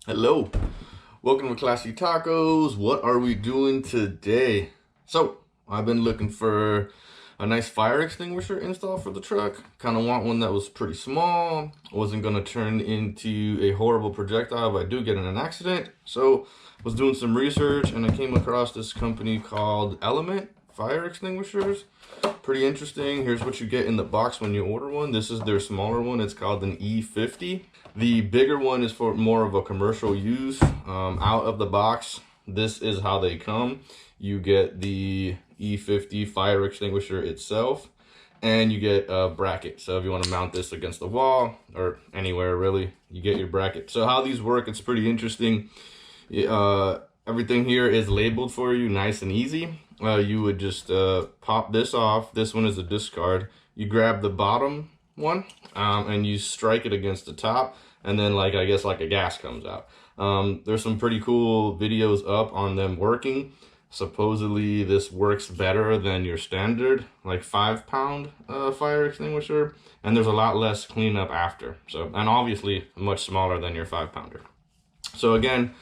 Hello, welcome to Classytacos. What are we doing today? So, I've been looking for a nice fire extinguisher install for the truck. Kind of want one that was pretty small, wasn't going to turn into a horrible projectile if I do get in an accident. So, was doing some research and I came across this company called Element Fire Extinguishers. Pretty interesting. Here's what you get in the box when you order one. This is their smaller one. It's called an E50. The bigger one is for more of a commercial use. Out of the box, this is how they come. You get the E50 fire extinguisher itself, and you get a bracket. So if you want to mount this against the wall or anywhere really, you get your bracket. So how these work, it's pretty interesting. Everything here is labeled for you, nice and easy. You would just pop this off. This one is a discard. You grab the bottom one and you strike it against the top, and then I guess a gas comes out. There's some pretty cool videos up on them working. Supposedly this works better than your standard 5-pound fire extinguisher, and there's a lot less cleanup after. So, and obviously much smaller than your 5-pounder. So again,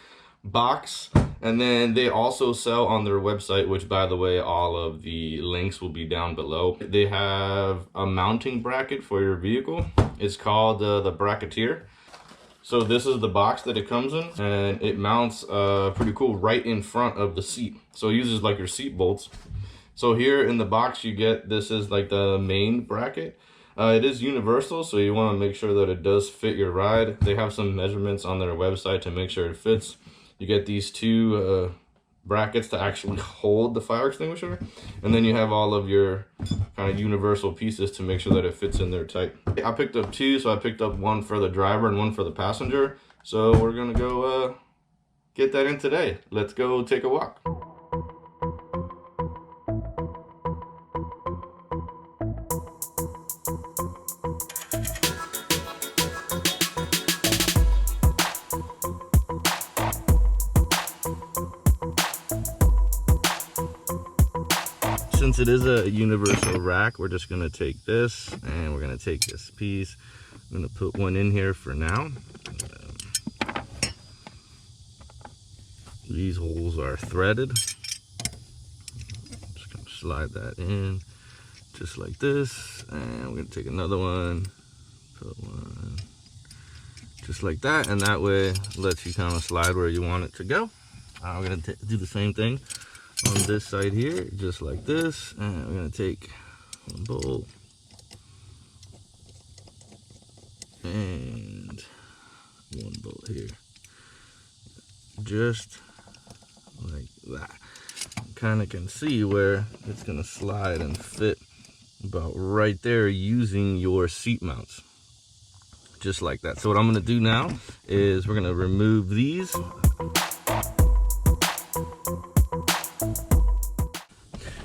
box, and then they also sell on their website, which by the way, all of the links will be down below. They have a mounting bracket for your vehicle. It's called the Bracketeer. So this is the box that it comes in, and it mounts pretty cool right in front of the seat. So it uses your seat bolts. So here in the box you get, this is the main bracket. It is universal, so you want to make sure that it does fit your ride. They have some measurements on their website to make sure it fits. You get these two brackets to actually hold the fire extinguisher, and then you have all of your kind of universal pieces to make sure that it fits in there tight. I picked up two, so I picked up one for the driver and one for the passenger. So we're gonna go get that in today. Let's go take a walk. Since it is a universal rack, we're just going to take this and we're going to take this piece. I'm going to put one in here for now. These holes are threaded. Just going to slide that in just like this, and we're going to take another one, put one just like that, and that way it lets you kind of slide where you want it to go. We're going to do the same thing on this side here, just like this, and we're going to take one bolt and one bolt here, just like that. You kind of can see where it's going to slide and fit about right there using your seat mounts, just like that. So what I'm going to do now is we're going to remove these.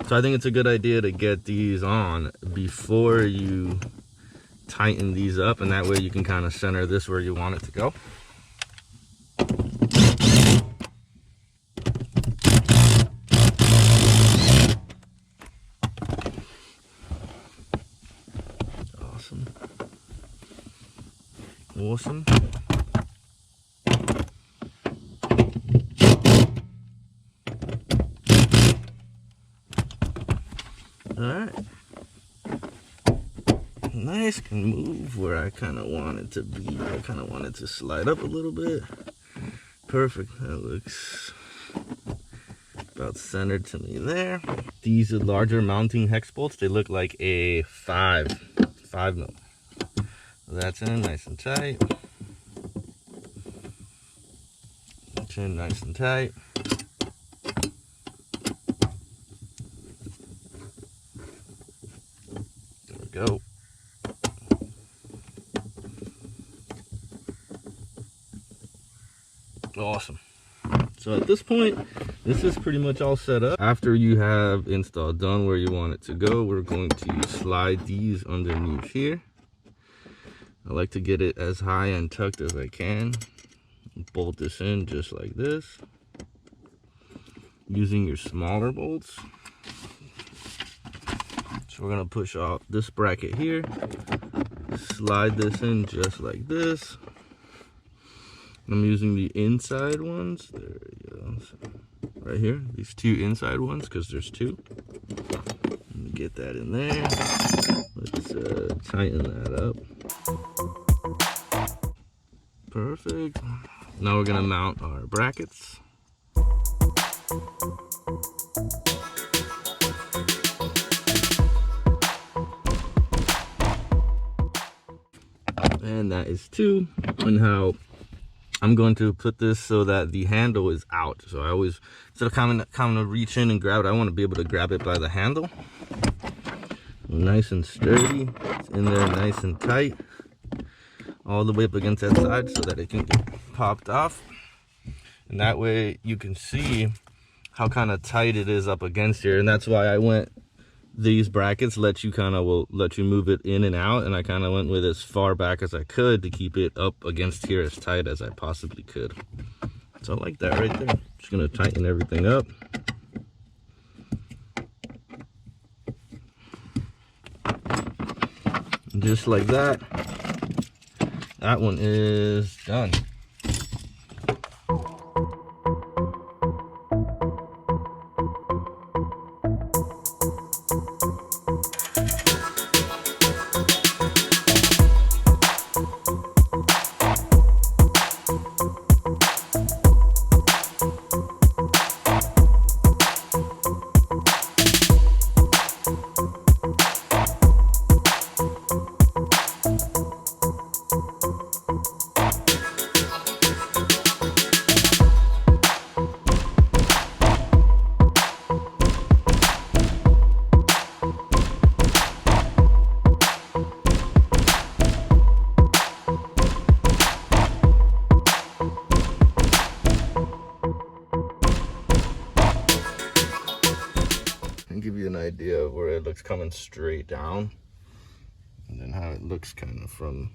So I think it's a good idea to get these on before you tighten these up, and that way you can kind of center this where you want it to go. Awesome. Awesome. Alright, nice, can move where I kind of want it to be. I kind of want it to slide up a little bit. Perfect, that looks about centered to me there. These are larger mounting hex bolts. They look like a 5 mil. That's in nice and tight. That's in nice and tight. Go. Awesome. So at this point, this is pretty much all set up. After you have install done where you want it to go, we're going to slide these underneath here. I like to get it as high and tucked as I can. Bolt this in just like this, using your smaller bolts. So we're gonna push off this bracket here, slide this in just like this, I'm using the inside ones. There we go. So, right here, these two inside ones, because there's two. Let me get that in there. Let's tighten that up. Perfect. Now we're gonna mount our brackets. And that is two. And how I'm going to put this so that the handle is out. So I always, instead of kind of reach in and grab it, I want to be able to grab it by the handle. Nice and sturdy. It's in there nice and tight. All the way up against that side so that it can get popped off. And that way you can see how kind of tight it is up against here. And that's why I went, these brackets let you let you move it in and out. And I kind of went with as far back as I could to keep it up against here as tight as I possibly could. So I like that right there. Just gonna tighten everything up. And just like that, that one is done. Give you an idea of where it looks coming straight down, and then how it looks kind of from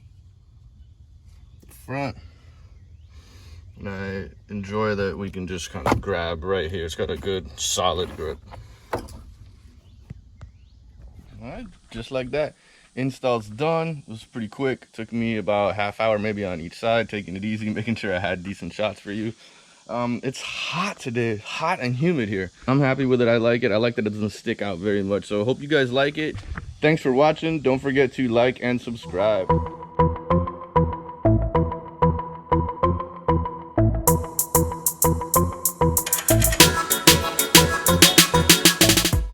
the front. And I enjoy that we can just kind of grab right here. It's got a good solid grip. All right, just like that, install's done. It was pretty quick. It took me about half hour maybe on each side, taking it easy, making sure I had decent shots for you. It's hot today, hot and humid here. I'm happy with it. I like it. I like that it doesn't stick out very much. So I hope you guys like it. Thanks for watching. Don't forget to like and subscribe.